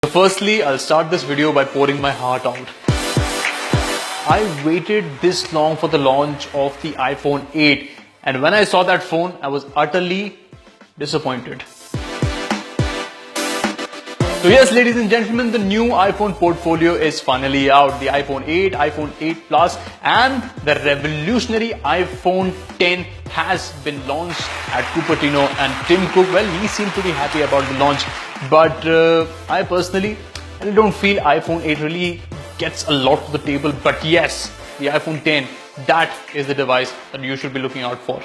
So firstly, I'll start this video by pouring my heart out. I waited this long for the launch of the iPhone 8, and when I saw that phone, I was utterly disappointed. So yes, ladies and gentlemen, the new iPhone portfolio is finally out. The iPhone 8, iPhone 8 Plus and the revolutionary iPhone 10 has been launched at Cupertino, and Tim Cook, well, he seemed pretty happy about the launch. But I personally don't feel iPhone 8 really gets a lot to the table. But yes, the iPhone 10, that is the device that you should be looking out for.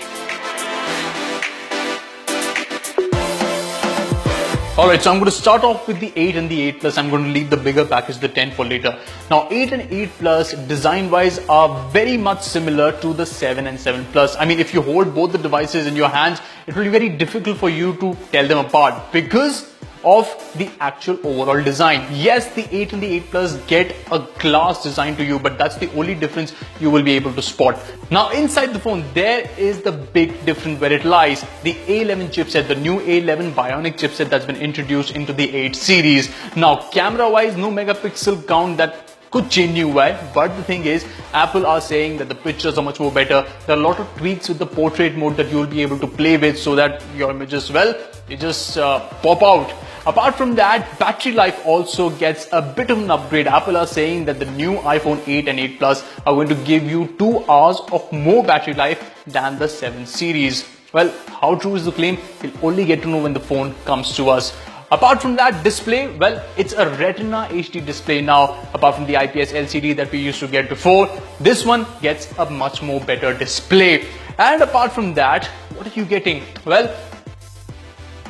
Alright, so I'm going to start off with the 8 and the 8 Plus. I'm going to leave the bigger package, the 10, for later. Now, 8 and 8 Plus design-wise are very much similar to the 7 and 7 Plus. I mean, if you hold both the devices in your hands, it will be very difficult for you to tell them apart because of the actual overall design. Yes, the 8 and the 8 Plus get a glass design to you, but that's the only difference you will be able to spot. Now inside the phone, there is the big difference where it lies. The A11 chipset, the new A11 Bionic chipset that's been introduced into the 8 series. Now camera wise, no megapixel count that could change you why, but the thing is, Apple are saying that the pictures are much more better. There are a lot of tweaks with the portrait mode that you will be able to play with so that your images, well, they just pop out. Apart from that, battery life also gets a bit of an upgrade. Apple are saying that the new iPhone 8 and 8 Plus are going to give you 2 hours of more battery life than the 7 series. Well, how true is the claim? We'll only get to know when the phone comes to us. Apart from that, display, well, it's a Retina HD display now. Apart from the IPS LCD that we used to get before, this one gets a much more better display. And apart from that, what are you getting? Well,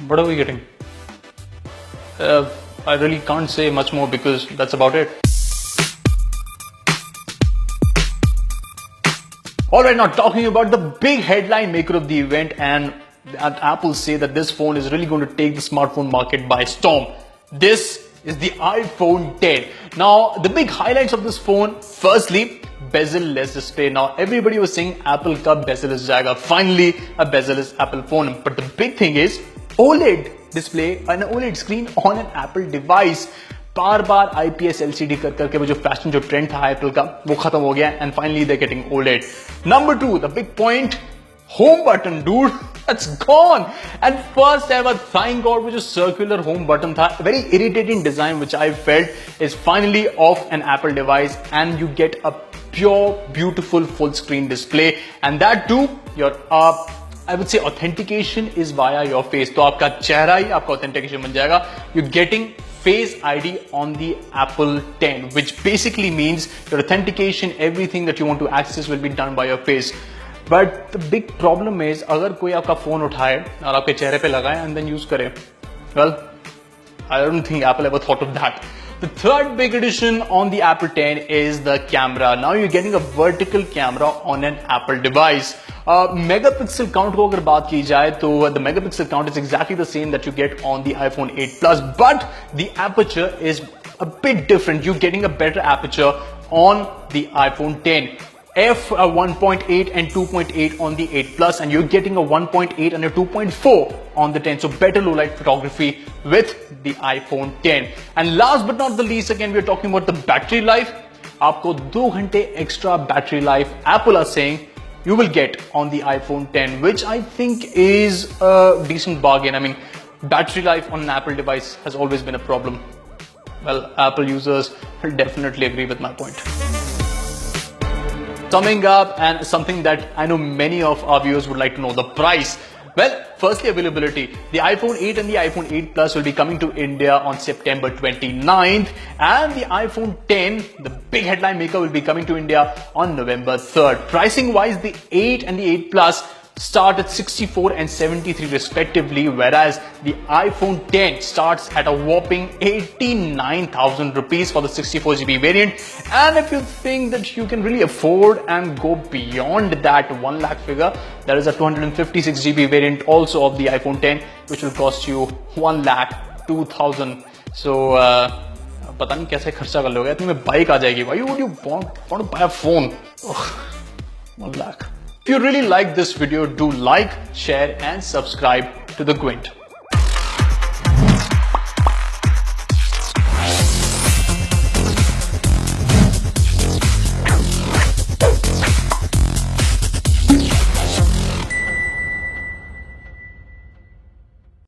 what are we getting? I really can't say much more because that's about it. Alright, now talking about the big headline maker of the event, and Apple say that this phone is really going to take the smartphone market by storm. This is the iPhone 10. Now, the big highlights of this phone, firstly, bezel-less display. Now, everybody was saying Apple ka bezel-less jayega. Finally, a bezel-less Apple phone. But the big thing is OLED display, an OLED screen on an Apple device. Bar IPS LCD करके वो जो fashion जो trend था Apple का वो खत्म हो गया, and finally they're getting OLED. Number 2, the big point, home button, dude, that's gone. And first ever, thank God, which is circular home button tha, very irritating design which I felt is finally off an Apple device, and you get a pure beautiful full screen display, and that too your I would say authentication is via your face. तो आपका चेहरा ही आपका authentication बन जाएगा. You're getting Face ID on the Apple 10, which basically means your authentication, everything that you want to access will be done by your face. But the big problem is, अगर कोई आपका phone उठाए और आपके चेहरे पे लगाए and then use करे, well, I don't think Apple ever thought of that. The third big addition on the Apple 10 is the camera. Now you're getting a vertical camera on an Apple device. Megapixel count को अगर बात की जाए तो the megapixel count is exactly the same that you get on the iPhone 8 Plus, but the aperture is a bit different. You're getting a better aperture on the iPhone 10. f1.8 and 2.8 on the 8 Plus, and you're getting a 1.8 and a 2.4 on the 10. So better low light photography with the iPhone 10. And last but not the least, again, we're talking about the battery life. आपको 2 घंटे extra battery life Apple are saying you will get on the iPhone 10, which I think is a decent bargain. I mean, battery life on an Apple device has always been a problem. Well, Apple users will definitely agree with my point. Summing up, and something that I know many of our viewers would like to know, the price. Well, firstly, availability. The iPhone 8 and the iPhone 8 Plus will be coming to India on September 29th, and the iPhone 10, the big headline maker, will be coming to India on November 3rd. Pricing wise, the 8 and the 8 Plus start at 64 and 73 respectively, whereas the iPhone 10 starts at a whopping 89,000 rupees for the 64GB variant. And if you think that you can really afford and go beyond that 1 lakh figure, there is a 256GB variant also of the iPhone 10, which will cost you 1,02,000. So पता नहीं कैसे खर्चा कर लोगे, इतनी में bike आ जाएगी. Why would you want to buy a phone? 1 lakh. If you really like this video, do like, share and subscribe to The Gwent.